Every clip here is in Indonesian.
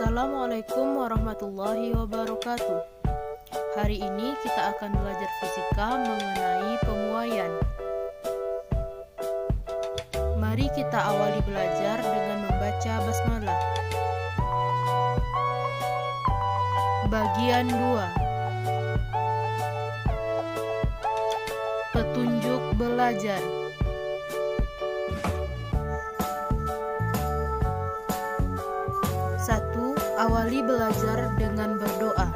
Assalamualaikum warahmatullahi wabarakatuh. Hari ini kita akan belajar fisika mengenai pemuaian. Mari kita awali belajar dengan membaca basmalah. Bagian 2. Petunjuk belajar. 1. Awali belajar dengan berdoa.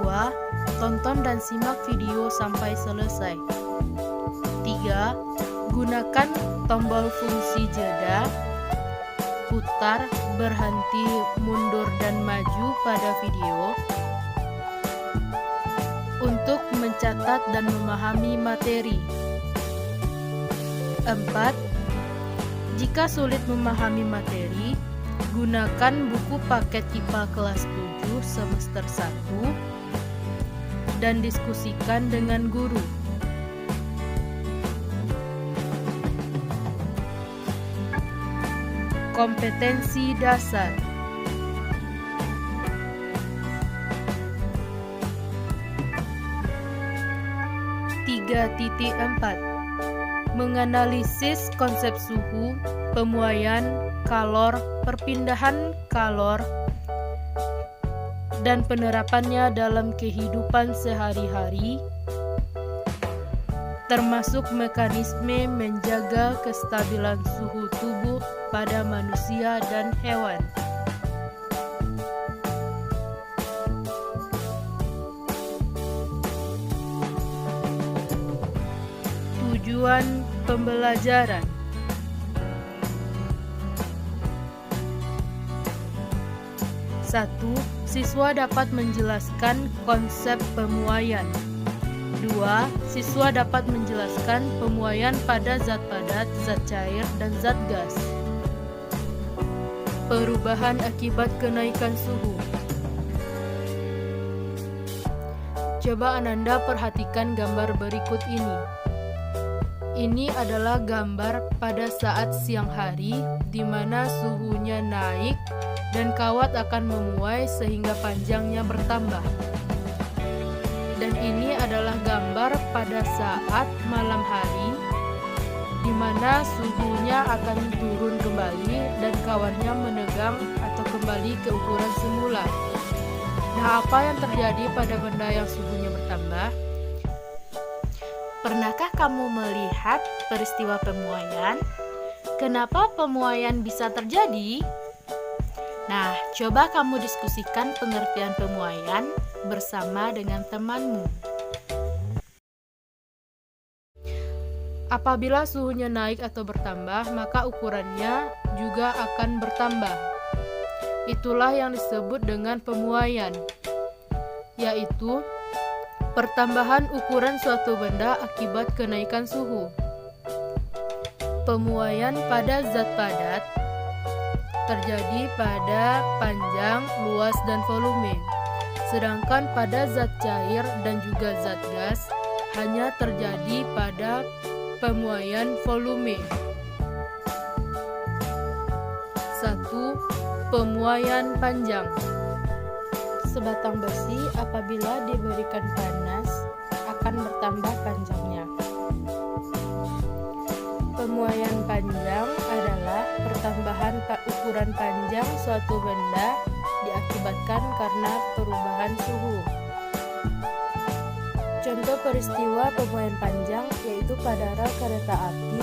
2. Tonton dan simak video sampai selesai. 3. Gunakan tombol fungsi jeda, putar, berhenti, mundur, dan maju pada video untuk mencatat dan memahami materi. 4. Jika sulit memahami materi, gunakan buku paket IPA kelas 7 semester 1 dan diskusikan dengan guru. Kompetensi dasar. 3.4. Menganalisis konsep suhu, pemuaian, kalor, perpindahan kalor, dan penerapannya dalam kehidupan sehari-hari, termasuk mekanisme menjaga kestabilan suhu tubuh pada manusia dan hewan. Tujuan pembelajaran. 1. Siswa dapat menjelaskan konsep pemuaian. 2. Siswa dapat menjelaskan pemuaian pada zat padat, zat cair, dan zat gas. Perubahan akibat kenaikan suhu. Coba Ananda perhatikan gambar berikut ini. Ini adalah gambar pada saat siang hari di mana suhunya naik dan kawat akan memuai sehingga panjangnya bertambah. Dan ini adalah gambar pada saat malam hari di mana suhunya akan turun kembali dan kawatnya menegang atau kembali ke ukuran semula. Nah, apa yang terjadi pada benda yang suhunya bertambah? Pernahkah kamu melihat peristiwa pemuaian? Kenapa pemuaian bisa terjadi? Nah, coba kamu diskusikan pengertian pemuaian bersama dengan temanmu. Apabila suhunya naik atau bertambah, maka ukurannya juga akan bertambah. Itulah yang disebut dengan pemuaian, yaitu pertambahan ukuran suatu benda akibat kenaikan suhu. Pemuaian pada zat padat terjadi pada panjang, luas, dan volume. Sedangkan pada zat cair dan juga zat gas hanya terjadi pada pemuaian volume. 1. Pemuaian panjang. Sebatang besi apabila diberikan panas akan bertambah panjangnya. Pemuaian panjang adalah pertambahan ukuran panjang suatu benda diakibatkan karena perubahan suhu. Contoh peristiwa pemuaian panjang yaitu pada rel kereta api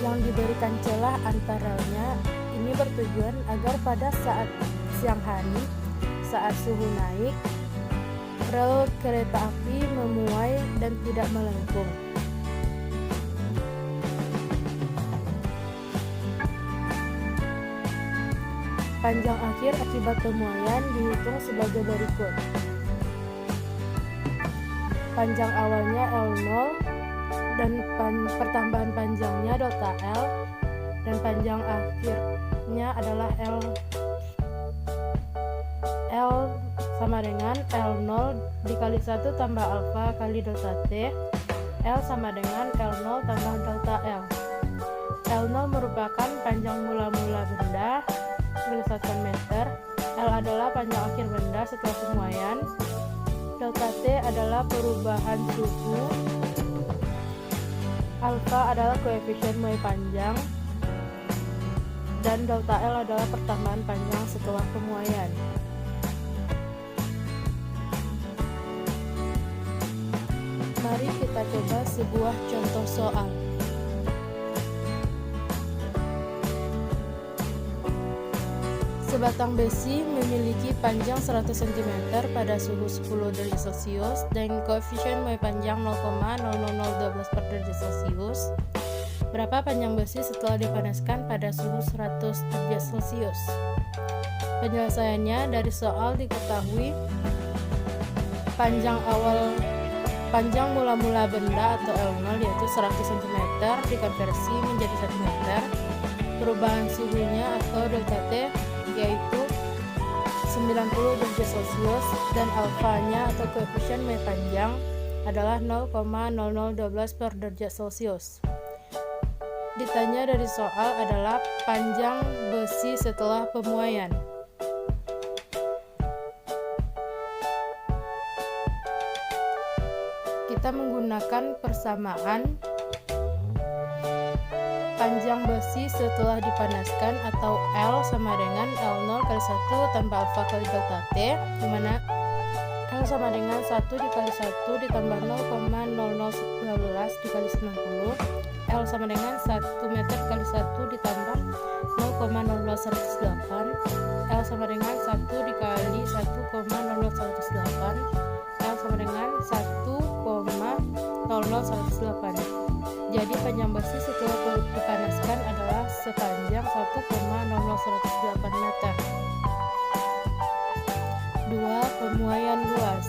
yang diberikan celah antar relnya. Ini bertujuan agar pada saat siang hari, saat suhu naik, rel kereta api memuai dan tidak melengkung. Panjang akhir akibat pemuaian dihitung sebagai berikut. Panjang awalnya L0 dan pertambahan panjangnya delta L, dan panjang akhirnya adalah L sama dengan L0 dikali 1 tambah alfa kali delta T. L sama dengan L0 tambah delta L. L0 merupakan panjang mula-mula benda meter. L adalah panjang akhir benda setelah pemuaian. Delta T adalah perubahan suhu. Alfa adalah koefisien muai panjang. Dan delta L adalah pertambahan panjang setelah pemuaian. Mari kita coba sebuah contoh soal. Sebatang besi memiliki panjang 100 cm pada suhu 10 derajat Celcius dan koefisien muai panjang 0,00012 per derajat Celcius. Berapa panjang besi setelah dipanaskan pada suhu 100 derajat Celcius? Penyelesaiannya dari soal diketahui panjang mula-mula benda atau L0 yaitu 100 cm dikonversi menjadi 1 meter. Perubahan suhunya atau delta T yaitu 90 derajat Celcius dan alfanya atau koefisien muai panjang adalah 0,0012 per derajat Celcius. Ditanya dari soal adalah panjang besi setelah pemuaian. Kita menggunakan persamaan panjang besi setelah dipanaskan atau L sama dengan L0 kali 1 tambah alfa kali delta T, di mana L sama dengan 1 dikali 1 ditambah 0,0012 dikali 90. L sama dengan 1 meter kali 1 ditambah 0,00108. L sama dengan 1 dikali 1,00108. L sama dengan 1,00108. Jadi panjang besi setelah dipanaskan adalah sepanjang 1,00108 meter. 2. Pemuaian luas,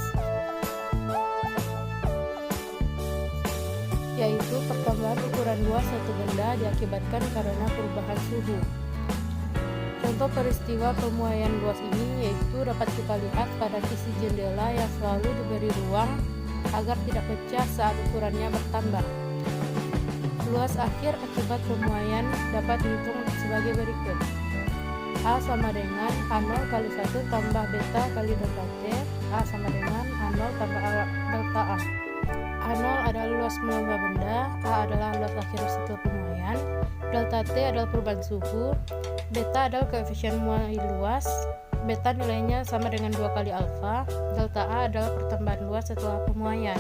yaitu pertambahan ukuran luas satu benda diakibatkan karena perubahan suhu. Contoh peristiwa pemuaian luas ini yaitu dapat kita lihat pada sisi jendela yang selalu diberi ruang agar tidak pecah saat ukurannya bertambah. Luas akhir akibat pemuaian dapat dihitung sebagai berikut. A sama dengan A0 kali 1 tambah beta kali delta T. A sama dengan A0 tambah delta A. A0 adalah luas mula benda, A adalah luas akhir setelah pemuaian, delta T adalah perubahan suhu, beta adalah koefisien muai luas, beta nilainya sama dengan 2 kali alfa, delta A adalah pertambahan luas setelah pemuaian.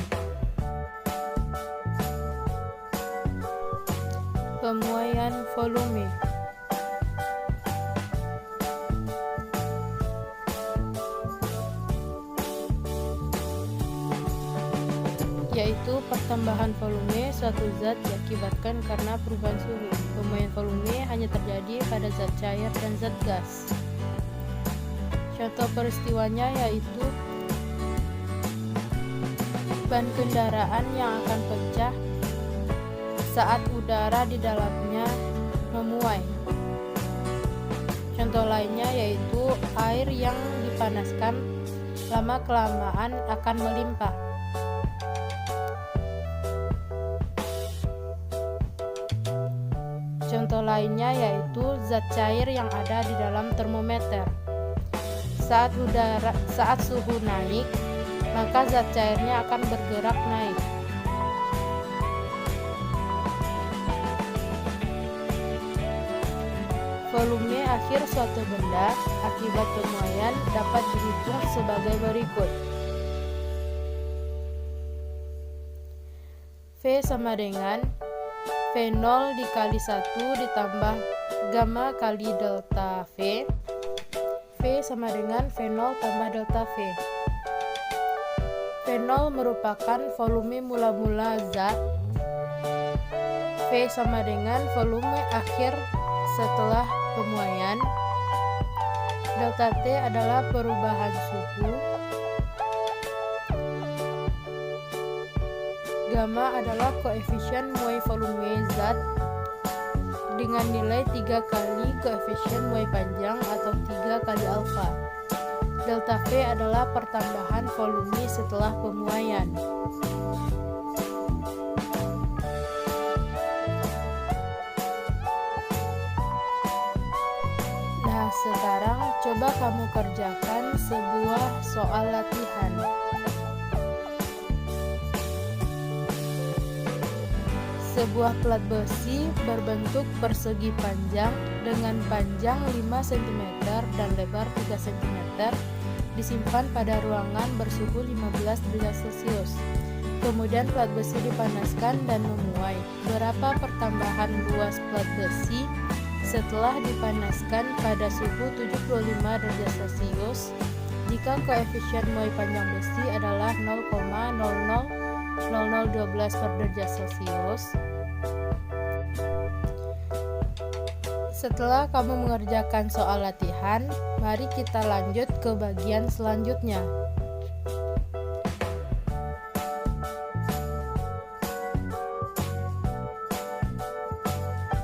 Pemuaian volume, yaitu pertambahan volume suatu zat diakibatkan karena perubahan suhu. Pemuaian volume hanya terjadi pada zat cair dan zat gas. Contoh peristiwanya yaitu ban kendaraan yang akan pecah saat udara di dalamnya memuai. Contoh lainnya yaitu air yang dipanaskan lama-kelamaan akan melimpah. Contoh lainnya yaitu zat cair yang ada di dalam termometer. Saat suhu naik, maka zat cairnya akan bergerak naik. Volume akhir suatu benda akibat pemuaian dapat dihitung sebagai berikut. V sama dengan V0 dikali 1 ditambah gamma kali delta V. V sama dengan V0 tambah delta V. V0 merupakan volume mula-mula zat. V sama dengan volume akhir setelah pemuaian. Delta T adalah perubahan suhu. Gamma adalah koefisien muai volume zat dengan nilai 3 kali koefisien muai panjang atau 3 kali alfa. Delta V adalah pertambahan volume setelah pemuaian. Sekarang coba kamu kerjakan sebuah soal latihan. Sebuah plat besi berbentuk persegi panjang dengan panjang 5 cm dan lebar 3 cm disimpan pada ruangan bersuhu 15 derajat Celcius. Kemudian plat besi dipanaskan dan memuai. Berapa pertambahan luas plat besi setelah dipanaskan pada suhu 75 derajat Celcius jika koefisien muai panjang besi adalah 0,000012 per derajat Celcius? Setelah kamu mengerjakan soal latihan, mari kita lanjut ke bagian selanjutnya.